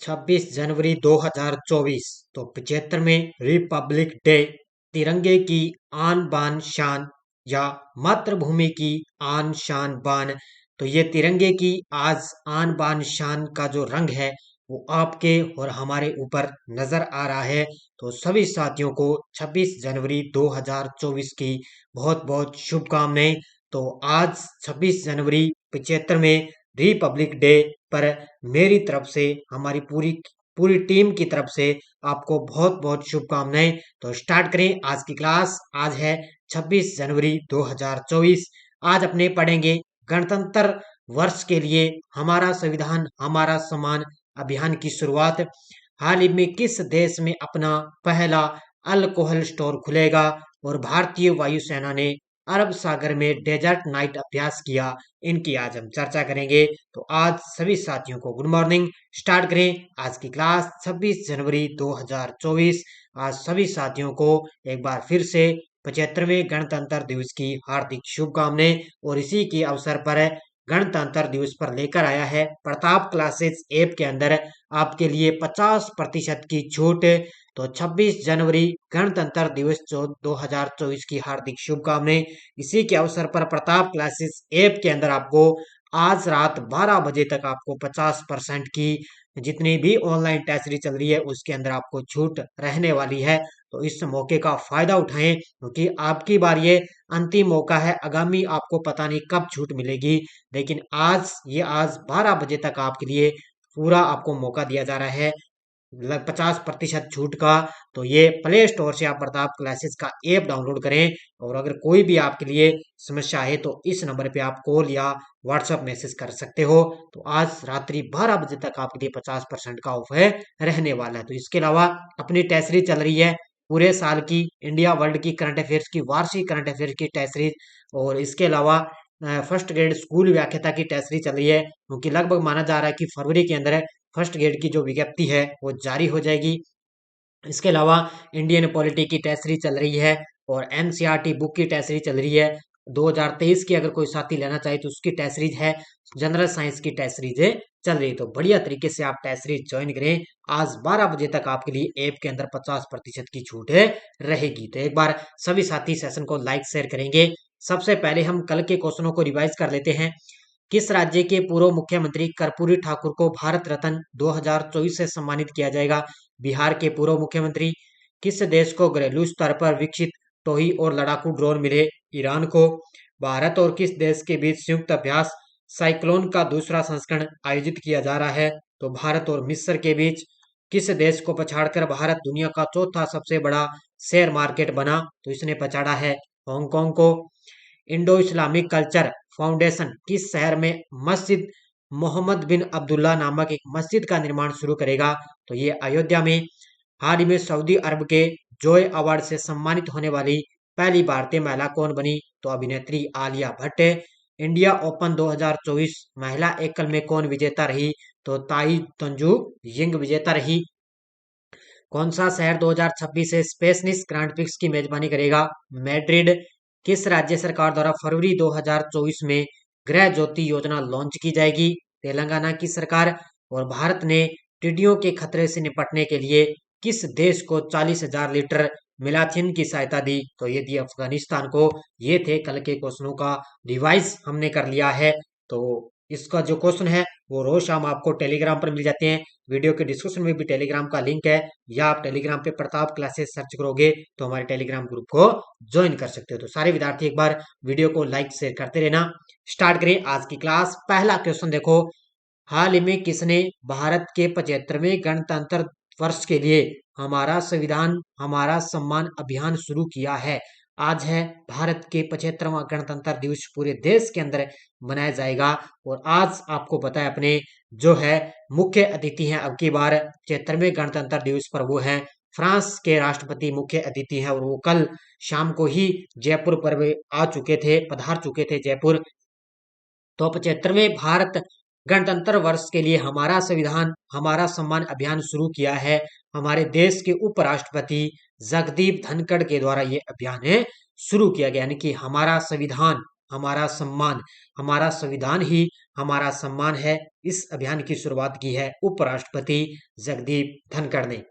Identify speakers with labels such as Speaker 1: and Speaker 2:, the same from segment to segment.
Speaker 1: 26 जनवरी 2024 तो 75वें Republic day, तिरंगे की आन बान शान या मातृभूमि की आन शान बान। तो ये तिरंगे की आज आन बान शान का जो रंग है वो आपके और हमारे ऊपर नजर आ रहा है। तो सभी साथियों को 26 जनवरी 2024 की बहुत बहुत शुभकामनाएं। तो आज 26 जनवरी 75वें रिपब्लिक डे पर मेरी तरफ से, हमारी पूरी पूरी टीम की तरफ से आपको बहुत बहुत शुभकामनाएं। तो स्टार्ट करें आज की क्लास। आज है 26 जनवरी 2024। आज अपने पढ़ेंगे गणतंत्र वर्ष के लिए हमारा संविधान हमारा सम्मान अभियान की शुरुआत। हाल ही में किस देश में अपना पहला अल्कोहल स्टोर खुलेगा और भारतीय वायुसेना ने अरब सागर में डेजर्ट नाइट अभ्यास किया, इनकी आज हम चर्चा करेंगे। तो आज सभी साथियों को गुड मॉर्निंग। स्टार्ट करें आज की क्लास। 26 जनवरी 2024। आज सभी साथियों को एक बार फिर से 75वें गणतंत्र दिवस की हार्दिक शुभकामनाएं। और इसी के अवसर पर गणतंत्र दिवस पर लेकर आया है प्रताप क्लासेस ऐप के अंदर आपके लिए 50% की छूट। तो 26 जनवरी गणतंत्र दिवस 2024 की हार्दिक शुभकामनाएं। इसी के अवसर पर प्रताप क्लासेस ऐप के अंदर आपको आज रात 12 बजे तक आपको 50% की जितनी भी ऑनलाइन टेस्टरी चल रही है उसके अंदर आपको छूट रहने वाली है। तो इस मौके का फायदा उठाएं क्योंकि आपकी बार ये अंतिम मौका है। आगामी आपको पता नहीं कब छूट मिलेगी, लेकिन आज 12 बजे तक आपके लिए पूरा आपको मौका दिया जा रहा है 50% छूट का। तो ये प्ले स्टोर से आप प्रताप क्लासेस का ऐप डाउनलोड करें। और अगर कोई भी आपके लिए समस्या है तो इस नंबर पे आप कॉल या व्हाट्सएप मैसेज कर सकते हो। तो आज रात्रि 12 बजे तक आपके लिए 50% का ऑफ है रहने वाला है। तो इसके अलावा अपनी टेस्ट सीरीज चल रही है पूरे साल की, इंडिया वर्ल्ड की करंट अफेयर्स की, वार्षिक करंट अफेयर्स की टेस्ट सीरीज। और इसके अलावा फर्स्ट ग्रेड स्कूल व्याख्याता की टेस्ट सीरीज चल रही है क्योंकि लगभग माना जा रहा है कि फरवरी के अंदर फर्स्ट ग्रेड की जो विज्ञप्ति है वो जारी हो जाएगी। इसके अलावा इंडियन पॉलिटी की टेस्ट सीरीज चल रही है और एनसीईआरटी बुक की टेस्ट सीरीज चल रही है। 2023 की अगर कोई साथी लेना चाहे तो उसकी टेस्ट सीरीज है। जनरल साइंस की टेस्ट सीरीज चल रही है। तो बढ़िया तरीके से आप टेस्ट सीरीज ज्वाइन करें। आज 12 बजे तक आपके लिए ऐप के अंदर 50% की छूट रहेगी। तो एक बार सभी साथी सेशन को लाइक शेयर करेंगे। सबसे पहले हम कल के क्वेश्चनों को रिवाइज कर लेते हैं। किस राज्य के पूर्व मुख्यमंत्री कर्पूरी ठाकुर को भारत रत्न 2024 से सम्मानित किया जाएगा? बिहार के पूर्व मुख्यमंत्री। किस देश को घरेलू स्तर पर विकसित टोही और लड़ाकू ड्रोन मिले? ईरान को। भारत और किस देश के बीच संयुक्त अभ्यास साइक्लोन का दूसरा संस्करण आयोजित किया जा रहा है? तो भारत और मिस्र के बीच। किस देश को पछाड़कर भारत दुनिया का चौथा सबसे बड़ा शेयर मार्केट बना? तो इसने पछाड़ा है हांगकांग को। इंडो इस्लामिक कल्चर फाउंडेशन किस शहर में मस्जिद मोहम्मद बिन अब्दुल्ला नामक एक मस्जिद का निर्माण शुरू करेगा? तो ये अयोध्या में। हाल ही में सऊदी अरब के जॉय अवार्ड से सम्मानित होने वाली पहली भारतीय महिला कौन बनी? तो अभिनेत्री आलिया भट्ट। इंडिया ओपन 2024 महिला एकल में कौन विजेता रही? तो ताई तंजू यिंग विजेता रही। कौन सा शहर 2026 से स्पेसनिस ग्रांड प्रिक्स की मेजबानी करेगा? मैड्रिड। किस राज्य सरकार द्वारा फरवरी 2024 में गृह ज्योति योजना लॉन्च की जाएगी? तेलंगाना की सरकार। और भारत ने टिड्डियों के खतरे से निपटने के लिए किस देश को 40,000 लीटर मिलाथिन की सहायता दी? तो ये दी अफगानिस्तान को। ये थे कल के क्वेश्चनों का रिवाइज हमने कर लिया है। तो इसका जो क्वेश्चन है वो रोज शाम आपको टेलीग्राम पर मिल जाते हैं। वीडियो के डिस्क्रिप्शन में भी टेलीग्राम का लिंक है, या आप टेलीग्राम पे प्रताप क्लासेस सर्च करोगे तो हमारे टेलीग्राम ग्रुप को ज्वाइन कर सकते हो। तो सारे विद्यार्थी एक बार वीडियो को लाइक शेयर करते रहना। स्टार्ट करें आज की क्लास। पहला क्वेश्चन देखो, हाल ही में किसने भारत के 75वें गणतंत्र वर्ष के लिए हमारा संविधान हमारा सम्मान अभियान शुरू किया है? आज है भारत के 75वां गणतंत्र दिवस, पूरे देश के अंदर मनाया जाएगा। और आज आपको पता है अपने जो है मुख्य अतिथि हैं अब की बार 75वें गणतंत्र दिवस पर, वो है फ्रांस के राष्ट्रपति मुख्य अतिथि हैं। और वो कल शाम को ही जयपुर पर वे पधार चुके थे जयपुर। तो 75वें भारत गणतंत्र वर्ष के लिए हमारा संविधान हमारा सम्मान अभियान शुरू किया है हमारे देश के उपराष्ट्रपति जगदीप धनखड़ के द्वारा। ये अभियान शुरू किया गया, यानी कि हमारा संविधान हमारा सम्मान, हमारा संविधान ही हमारा सम्मान है। इस अभियान की शुरुआत की है उपराष्ट्रपति जगदीप धनखड़ ने।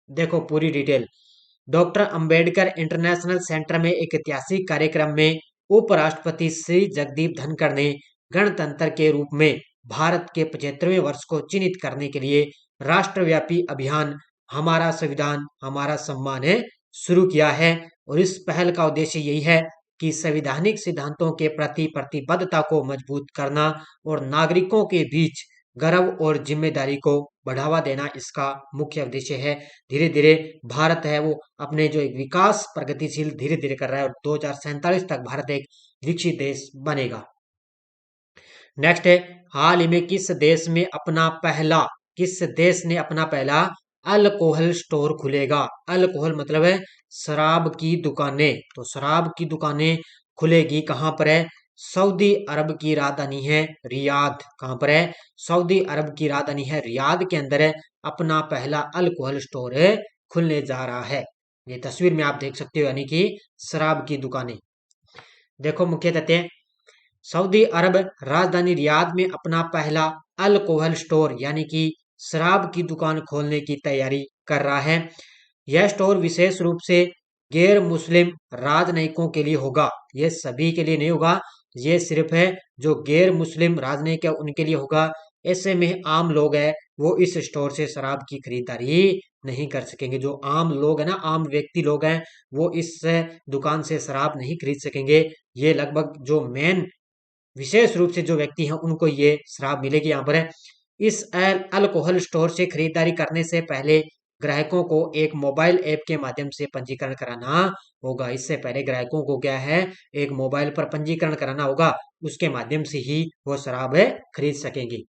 Speaker 1: देखो पूरी detail. Doctor Ambedkar international centre में एक ऐतिहासिक कार्यक्रम में उपराष्ट्रपति श्री जगदीप धनखड़ ने गणतंत्र के रूप में भारत के 75वें वर्ष को चिन्हित करने के लिए राष्ट्रव्यापी अभियान हमारा संविधान हमारा सम्मान है शुरू किया है। और इस पहल का उद्देश्य यही है कि संवैधानिक सिद्धांतों के प्रति प्रतिबद्धता को मजबूत करना और नागरिकों के बीच गर्व और जिम्मेदारी को बढ़ावा देना इसका मुख्य उद्देश्य है। धीरे धीरे भारत है वो अपने जो एक विकास प्रगतिशील धीरे धीरे कर रहा है और 2047 तक भारत एक विकसित देश बनेगा। नेक्स्ट है, हाल ही में किस देश ने अपना पहला अल्कोहल स्टोर खुलेगा। अल्कोहल मतलब है शराब की दुकानें। तो शराब की दुकानें खुलेगी कहाँ पर है? सऊदी अरब की राजधानी है रियाद। कहाँ पर है? सऊदी अरब की राजधानी है रियाद के अंदर है अपना पहला अल्कोहल स्टोर है खुलने जा रहा है। ये तस्वीर में आप देख सकते हो, यानी कि शराब की दुकानें। देखो मुख्य तथ्य, सऊदी अरब राजधानी रियाद में अपना पहला अल्कोहल स्टोर यानी कि शराब की दुकान खोलने की तैयारी कर रहा है। यह स्टोर विशेष रूप से गैर मुस्लिम राजनयिकों के लिए होगा। यह सभी के लिए नहीं होगा, ये सिर्फ है जो गैर मुस्लिम राजनयिक है उनके लिए होगा। ऐसे में आम लोग हैं वो इस स्टोर से शराब की खरीदारी नहीं कर सकेंगे। जो आम लोग है ना, आम व्यक्ति लोग हैं, वो इस दुकान से शराब नहीं खरीद सकेंगे। ये लगभग जो मेन विशेष रूप से जो व्यक्ति हैं उनको ये शराब मिलेगी यहाँ पर है। इस अल्कोहल स्टोर से खरीदारी करने से पहले ग्राहकों को एक मोबाइल ऐप के माध्यम से पंजीकरण कराना होगा। इससे पहले ग्राहकों को क्या है, एक मोबाइल पर पंजीकरण कराना होगा, उसके माध्यम से ही वो शराब है खरीद सकेंगे।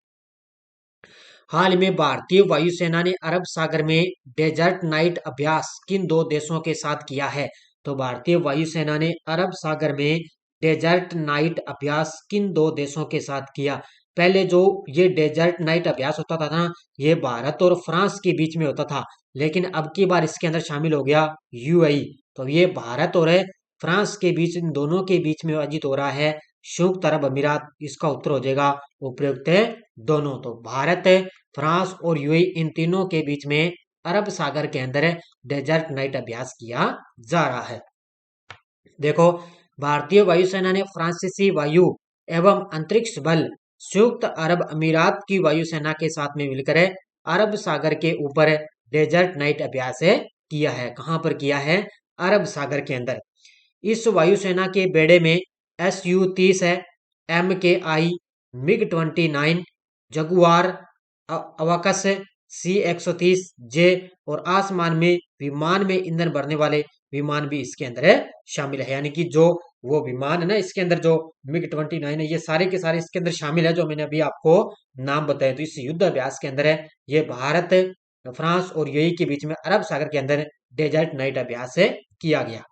Speaker 1: हाल में भारतीय वायुसेना ने अरब सागर में डेजर्ट नाइट अभ्यास किन दो देशों के साथ किया है? तो भारतीय वायुसेना ने अरब सागर में डेजर्ट नाइट अभ्यास किन दो देशों के साथ किया? पहले जो ये डेजर्ट नाइट अभ्यास होता था ना, ये भारत और फ्रांस के बीच में होता था, लेकिन अब की बार इसके अंदर शामिल हो गया यूएई। तो ये भारत और फ्रांस के बीच, इन दोनों के बीच में आयोजित हो रहा है। संयुक्त अरब अमीरात इसका उत्तर हो जाएगा उपयुक्त है दोनों। तो भारत, फ्रांस और यूएई इन तीनों के बीच में अरब सागर के अंदर डेजर्ट नाइट अभ्यास किया जा रहा है। देखो, भारतीय वायुसेना ने फ्रांसीसी वायु एवं अंतरिक्ष बल संयुक्त अरब अमीरात की वायुसेना के साथ में मिलकर अरब सागर के ऊपर डेजर्ट नाइट अभ्यास किया है। कहां पर किया है? अरब सागर के अंदर। इस वायुसेना के बेड़े में SU-30 है, MKI, MiG-29, जगुआर, अवाकस, C-130J और आसमान में विमान में ईंधन भरने वाले विमान भी इसके अंदर शामिल है। यानी कि जो वो विमान है ना इसके अंदर, जो MiG-29 है, ये सारे के सारे इसके अंदर शामिल है जो मैंने अभी आपको नाम बताए। तो इस युद्ध अभ्यास के अंदर ये भारत, फ्रांस और यूएई के बीच में अरब सागर के अंदर डेजर्ट नाइट अभ्यास किया गया।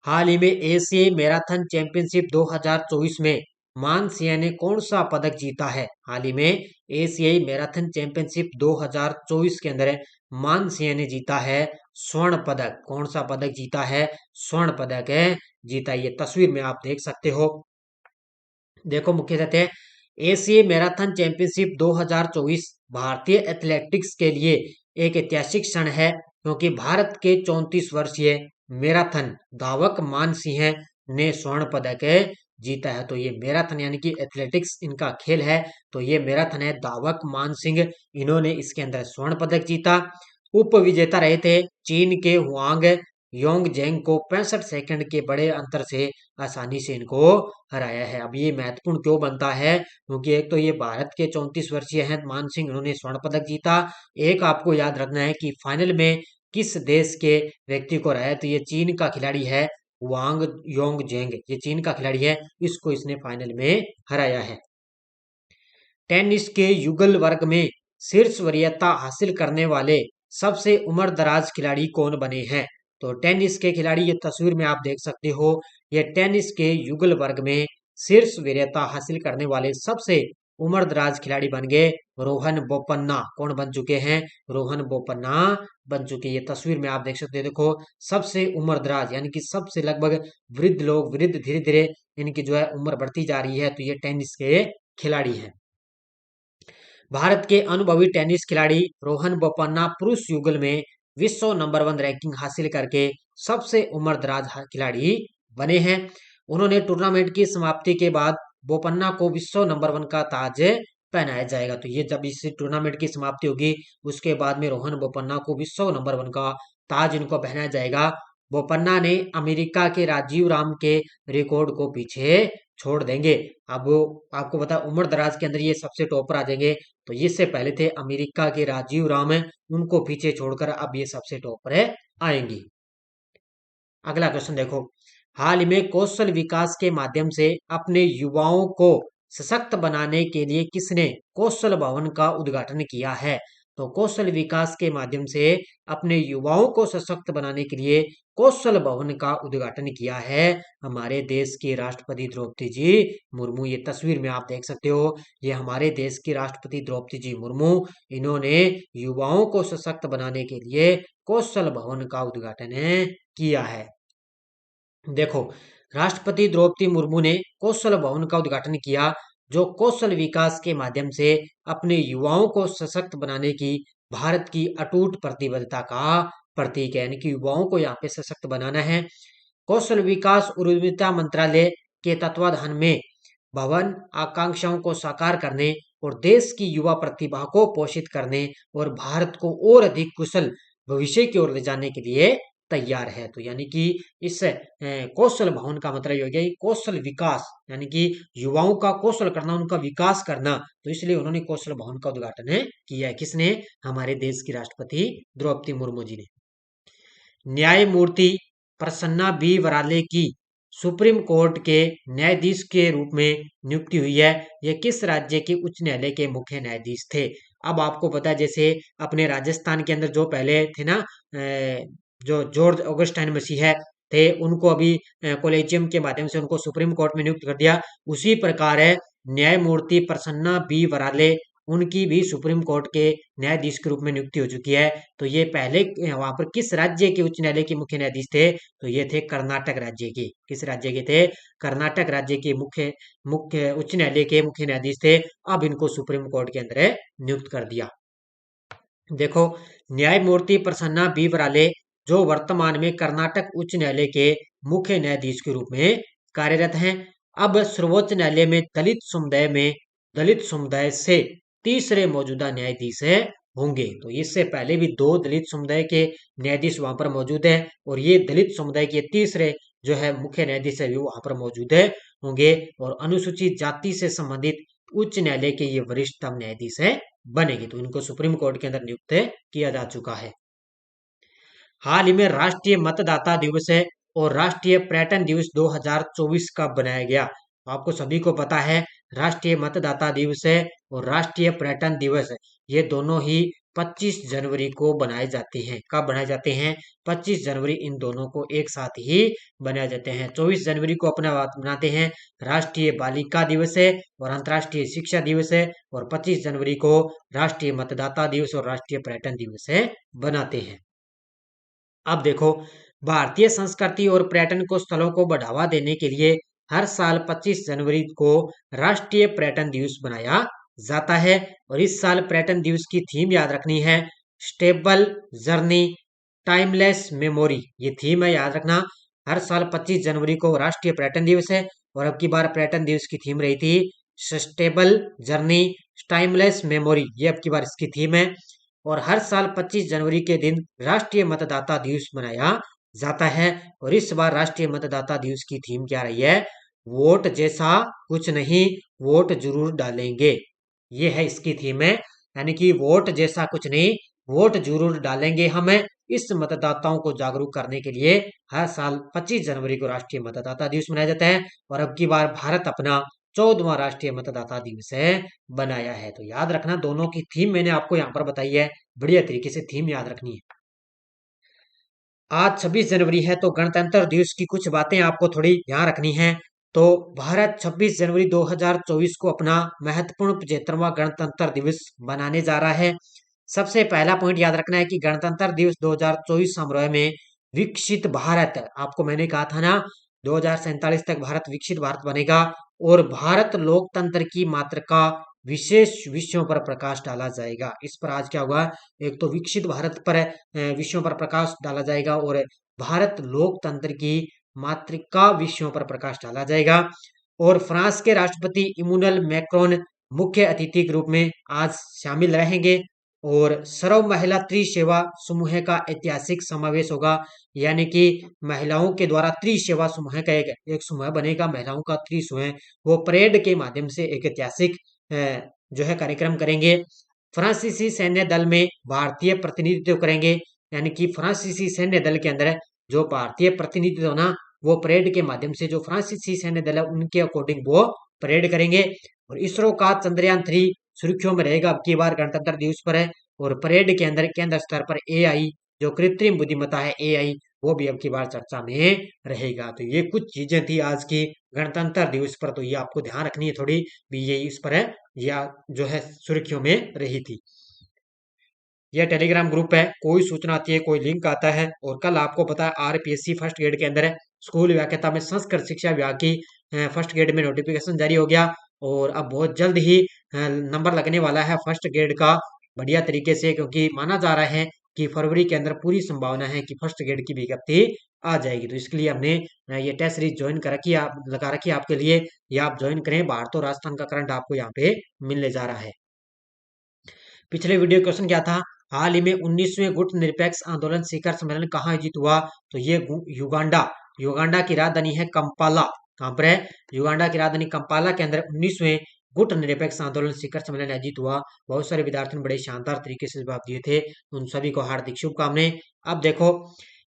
Speaker 1: हाल ही में एशियाई मैराथन चैंपियनशिप 2024 में मानसिंह ने कौन सा पदक जीता है? हाल ही में एशियाई मैराथन चैंपियनशिप 2024 के अंदर मानसिंह ने जीता है स्वर्ण पदक। कौन सा पदक जीता है? स्वर्ण पदक जीता। ये तस्वीर में आप देख सकते हो। देखो मुख्य तथ्य, एशियाई मैराथन चैंपियनशिप 2024 भारतीय एथलेटिक्स के लिए एक ऐतिहासिक क्षण है, क्योंकि भारत के 34 वर्षीय मैराथन धावक मानसिंह ने स्वर्ण पदक जीता है। तो ये मैराथन यानी कि एथलेटिक्स इनका खेल है, तो ये मैराथन है। धावक मानसिंह, इन्होंने इसके अंदर स्वर्ण पदक जीता। उप विजेता रहे थे चीन के हुआंग योंगजेंग को 65 सेकंड के बड़े अंतर से आसानी से इनको हराया है। अब ये महत्वपूर्ण क्यों बनता है? क्योंकि एक तो ये भारत के 34 वर्षीय हैं मानसिंह, उन्होंने स्वर्ण पदक जीता। एक आपको याद रखना है कि फाइनल में किस देश के व्यक्ति को हराया? तो ये चीन का खिलाड़ी है वांग योंगजेंग, ये चीन का खिलाड़ी है, इसको इसने फाइनल में हराया है। टेनिस के युगल वर्ग में शीर्ष वरीयता हासिल करने वाले सबसे उम्रदराज खिलाड़ी कौन बने हैं? तो टेनिस के खिलाड़ी, ये तस्वीर में आप देख सकते हो, ये टेनिस के युगल वर्ग में शीर्ष वरीयता हासिल करने वाले सबसे उम्रदराज खिलाड़ी बन गए रोहन बोपन्ना। कौन बन चुके हैं? रोहन बोपन्ना बन चुके। ये तस्वीर में आप देख सकते हैं, देखो सबसे उम्रदराज यानी कि सबसे लगभग वृद्ध लोग, वृद्ध धीरे धीरे इनकी जो है उम्र बढ़ती जा रही है, तो ये टेनिस के खिलाड़ी हैं। भारत के अनुभवी टेनिस खिलाड़ी रोहन बोपन्ना पुरुष युगल में विश्व नंबर 1 रैंकिंग हासिल करके सबसे उम्रदराज खिलाड़ी बने हैं। उन्होंने टूर्नामेंट की समाप्ति के बाद बोपन्ना को विश्व नंबर 1 का ताज पहनाया जाएगा। तो ये जब इस टूर्नामेंट की समाप्ति होगी उसके बाद में रोहन बोपन्ना को विश्व नंबर 1 का ताज इनको पहनाया जाएगा। बोपन्ना ने अमेरिका के राजीव राम के रिकॉर्ड को पीछे छोड़ देंगे। अब आपको पता उम्र दराज के अंदर ये सबसे टॉप पर आ जाएंगे। तो इससे पहले थे अमेरिका के राजीव राम, उनको पीछे छोड़कर अब ये सबसे टॉप पर आएंगी। अगला क्वेश्चन देखो, हाल ही में कौशल विकास के माध्यम से अपने युवाओं को सशक्त बनाने के लिए किसने कौशल भवन का उद्घाटन किया है? तो कौशल विकास के माध्यम से अपने युवाओं को सशक्त बनाने के लिए कौशल भवन का उद्घाटन किया है हमारे देश की राष्ट्रपति द्रौपदी जी मुर्मू। ये तस्वीर में आप देख सकते हो, ये हमारे देश की राष्ट्रपति द्रौपदी जी मुर्मू, इन्होंने युवाओं को सशक्त बनाने के लिए कौशल भवन का उद्घाटन किया है। देखो, राष्ट्रपति द्रौपदी मुर्मू ने कौशल भवन का उद्घाटन किया, जो कौशल विकास के माध्यम से अपने युवाओं को सशक्त बनाने की भारत की अटूट प्रतिबद्धता का प्रतीक है। यानी कि युवाओं को यहाँ पे सशक्त बनाना है। कौशल विकास और उद्यमिता मंत्रालय के तत्वाधान में भवन आकांक्षाओं को साकार करने और देश की युवा प्रतिभा को पोषित करने और भारत को और अधिक कुशल भविष्य की ओर ले जाने के लिए तैयार है। तो यानी कि इस कौशल भवन का मतलब ये हो गया कौशल विकास, यानी कि युवाओं का कौशल करना, उनका विकास करना। तो इसलिए उन्होंने कौशल भवन का उद्घाटन किया है। किसने? हमारे देश की राष्ट्रपति द्रौपदी मुर्मू जी ने। न्यायमूर्ति प्रसन्ना बी वराले की सुप्रीम कोर्ट के न्यायाधीश के रूप में नियुक्ति हुई है। यह किस राज्य के उच्च न्यायालय के मुख्य न्यायाधीश थे? अब आपको पता है, जैसे अपने राजस्थान के अंदर जो पहले थे ना, जो जॉर्ज ऑगस्टाइन मसीह थे, उनको अभी कॉलेजियम के माध्यम से उनको सुप्रीम कोर्ट में नियुक्त कर दिया। उसी प्रकार है न्यायमूर्ति प्रसन्ना बी वराले, उनकी भी सुप्रीम कोर्ट के न्यायाधीश के रूप में नियुक्ति हो चुकी है। तो ये पहले वहां पर किस राज्य के उच्च न्यायालय के मुख्य न्यायाधीश थे? तो ये थे कर्नाटक राज्य के। किस राज्य के थे? कर्नाटक राज्य के मुख्य मुख्य उच्च न्यायालय के मुख्य न्यायाधीश थे। अब इनको सुप्रीम कोर्ट के अंदर नियुक्त कर दिया। देखो, न्यायमूर्ति प्रसन्ना बी वराले जो वर्तमान में कर्नाटक उच्च न्यायालय के मुख्य न्यायाधीश के रूप में कार्यरत हैं। अब सर्वोच्च न्यायालय में दलित समुदाय से तीसरे मौजूदा न्यायाधीश होंगे। तो इससे पहले भी 2 दलित समुदाय के न्यायाधीश वहां पर मौजूद हैं, और ये दलित समुदाय के तीसरे जो है मुख्य न्यायाधीश है वो वहां पर मौजूद होंगे। और अनुसूचित जाति से संबंधित उच्च न्यायालय के ये वरिष्ठतम न्यायाधीश बनेंगे। तो इनको सुप्रीम कोर्ट के अंदर नियुक्त किया जा चुका है। हाल ही में राष्ट्रीय मतदाता दिवस और राष्ट्रीय पर्यटन दिवस 2024 का बनाया गया। आपको सभी को पता है, राष्ट्रीय मतदाता दिवस और राष्ट्रीय पर्यटन दिवस ये दोनों ही 25 जनवरी को बनाए जाते हैं। कब बनाए जाते हैं? 25 जनवरी, इन दोनों को एक साथ ही बनाए जाते हैं। 24 जनवरी को अपना बनाते हैं राष्ट्रीय बालिका दिवस और अंतर्राष्ट्रीय शिक्षा दिवस और 25 जनवरी को राष्ट्रीय मतदाता दिवस और राष्ट्रीय पर्यटन दिवस बनाते हैं। अब देखो, भारतीय संस्कृति और पर्यटन को स्थलों को बढ़ावा देने के लिए हर साल 25 जनवरी को राष्ट्रीय पर्यटन दिवस बनाया जाता है। और इस साल पर्यटन दिवस की थीम याद रखनी है, स्टेबल जर्नी टाइमलेस मेमोरी। ये थीम है, याद रखना। हर साल 25 जनवरी को राष्ट्रीय पर्यटन दिवस है, और अब की बार पर्यटन दिवस की थीम रही थी सस्टेबल जर्नी टाइमलेस मेमोरी। ये अब की बार इसकी थीम है। और हर साल 25 जनवरी के दिन राष्ट्रीय मतदाता दिवस मनाया जाता है। और इस बार राष्ट्रीय मतदाता दिवस की थीम क्या रही है? वोट जैसा कुछ नहीं, वोट जरूर डालेंगे। ये है इसकी थीम है, यानी कि वोट जैसा कुछ नहीं, वोट जरूर डालेंगे। हमें इस मतदाताओं को जागरूक करने के लिए हर साल 25 जनवरी को राष्ट्रीय मतदाता दिवस मनाया जाता है। और अब की बार भारत अपना 14वां राष्ट्रीय मतदाता दिवस बनाया है। तो याद रखना, दोनों की थीम मैंने आपको यहाँ पर बताई है, बढ़िया तरीके से थीम याद रखनी है। आज 26 जनवरी है, तो गणतंत्र दिवस की कुछ बातें आपको थोड़ी ध्यान रखनी है। तो भारत 26 जनवरी 2024 को अपना महत्वपूर्ण 75वां गणतंत्र दिवस मनाने जा रहा है। सबसे पहला पॉइंट याद रखना है कि गणतंत्र दिवस 2024 समारोह में विकसित भारत, आपको मैंने कहा था ना 2047 तक भारत विकसित भारत बनेगा, और भारत लोकतंत्र की मातृका विशेष विषयों पर प्रकाश डाला जाएगा। इस पर आज क्या होगा, एक तो विकसित भारत पर विषयों पर प्रकाश डाला जाएगा, और भारत लोकतंत्र की मातृका विषयों पर प्रकाश डाला जाएगा। और फ्रांस के राष्ट्रपति इमैनुअल मैक्रोन मुख्य अतिथि के रूप में आज शामिल रहेंगे, और सर्व महिला त्रिसेवा समूह का ऐतिहासिक समावेश होगा। यानी कि महिलाओं के द्वारा त्रिसेवा समूह का एक समूह बनेगा, महिलाओं का त्रिसमूह, वो परेड के माध्यम से एक ऐतिहासिक जो है कार्यक्रम करेंगे। फ्रांसीसी सैन्य दल में भारतीय प्रतिनिधित्व करेंगे, यानी कि फ्रांसीसी सैन्य दल के अंदर जो भारतीय प्रतिनिधित्व होना, वो परेड के माध्यम से जो फ्रांसीसी सैन्य दल है उनके अकॉर्डिंग वो परेड करेंगे। और इसरो का चंद्रयान 3 सुर्खियों में रहेगा अब की बार गणतंत्र दिवस पर है। और परेड के अंदर केंद्र स्तर पर एआई, जो कृत्रिम बुद्धिमत्ता है एआई, वो भी अब की बार चर्चा में रहेगा। तो ये कुछ चीजें थी आज की गणतंत्र दिवस पर, तो ये आपको ध्यान रखनी है थोड़ी भी, ये इस पर है या जो है सुर्खियों में रही थी। यह टेलीग्राम ग्रुप है, कोई सूचना आती है, कोई लिंक आता है। और कल आपको पता है आरपीएससी फर्स्ट ग्रेड के अंदर स्कूल व्याख्याता में संस्कृत शिक्षा विभाग की फर्स्ट ग्रेड में नोटिफिकेशन जारी हो गया, और अब बहुत जल्द ही नंबर लगने वाला है फर्स्ट ग्रेड का बढ़िया तरीके से, क्योंकि माना जा रहा है कि फरवरी के अंदर पूरी संभावना है कि फर्स्ट ग्रेड की विज्ञप्ति आ जाएगी। तो इसके लिए हमने ये टेस्ट सीरीज ज्वाइन कर रखी है, आप लगा रखी है आपके लिए, ये आप ज्वाइन करें। बाहर तो राजस्थान का करंट आपको यहाँ पे मिलने जा रहा है। पिछले वीडियो क्वेश्चन क्या था, हाल ही में 19वें गुट निरपेक्ष आंदोलन शिखर सम्मेलन कहाँ आयोजित हुआ, तो ये युगांडा, युगांडा की राजधानी है कंपाला। कहाँ पर है, युगांडा की राजधानी कंपाला के अंदर 19वें गुट निरपेक्ष आंदोलन शिखर सम्मेलन आयोजित हुआ। बहुत सारे विद्यार्थियों ने बड़े शानदार तरीके से जवाब दिए थे, उन सभी को हार्दिक शुभकामनाएं। अब देखो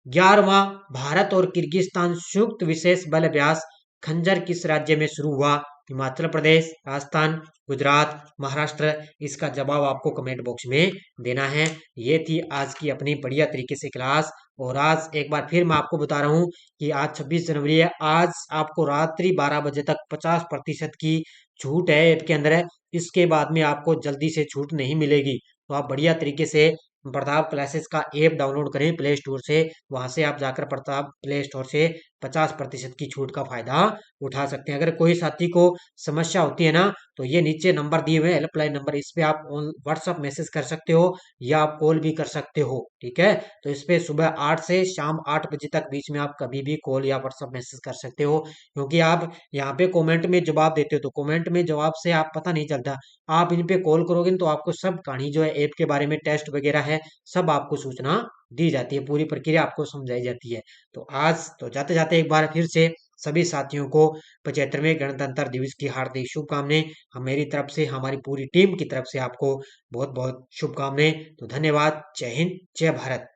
Speaker 1: 11वां भारत और किर्गिस्तान संयुक्त विशेष बल अभ्यास खंजर किस राज्य में शुरू हुआ, हिमाचल प्रदेश, राजस्थान, गुजरात, महाराष्ट्र। इसका जवाब आपको कमेंट बॉक्स में देना है। ये थी आज की अपनी बढ़िया तरीके से क्लास। और आज एक बार फिर मैं आपको बता रहा हूँ कि आज 26 जनवरी है, आज आपको रात्रि 12 बजे तक 50% की छूट है ऐप के अंदर है। इसके बाद में आपको जल्दी से छूट नहीं मिलेगी, तो आप बढ़िया तरीके से प्रताप क्लासेस का ऐप डाउनलोड करें प्ले स्टोर से, वहां से आप जाकर प्रताप प्ले स्टोर से 50% की छूट का फायदा उठा सकते हैं। अगर कोई साथी को समस्या होती है ना, तो ये नीचे नंबर दिए हुए हेल्पलाइन नंबर, इस पे आप व्हाट्सअप मैसेज कर सकते हो या आप कॉल भी कर सकते हो। ठीक है, तो इस पे सुबह 8 से शाम 8 बजे तक बीच में आप कभी भी कॉल या व्हाट्सअप मैसेज कर सकते हो, क्योंकि आप यहाँ पे कमेंट में जवाब देते हो, तो कमेंट में जवाब से आप पता नहीं चलता। आप इन पे कॉल करोगे तो आपको सब कहानी जो है ऐप के बारे में, टेस्ट वगैरह है, सब आपको सूचना दी जाती है, पूरी प्रक्रिया आपको समझाई जाती है। तो आज तो जाते जाते एक बार फिर से सभी साथियों को 75वें गणतंत्र दिवस की हार्दिक शुभकामनाएं। हम मेरी तरफ से, हमारी पूरी टीम की तरफ से आपको बहुत बहुत शुभकामनाएं। तो धन्यवाद। जय हिंद, जय भारत।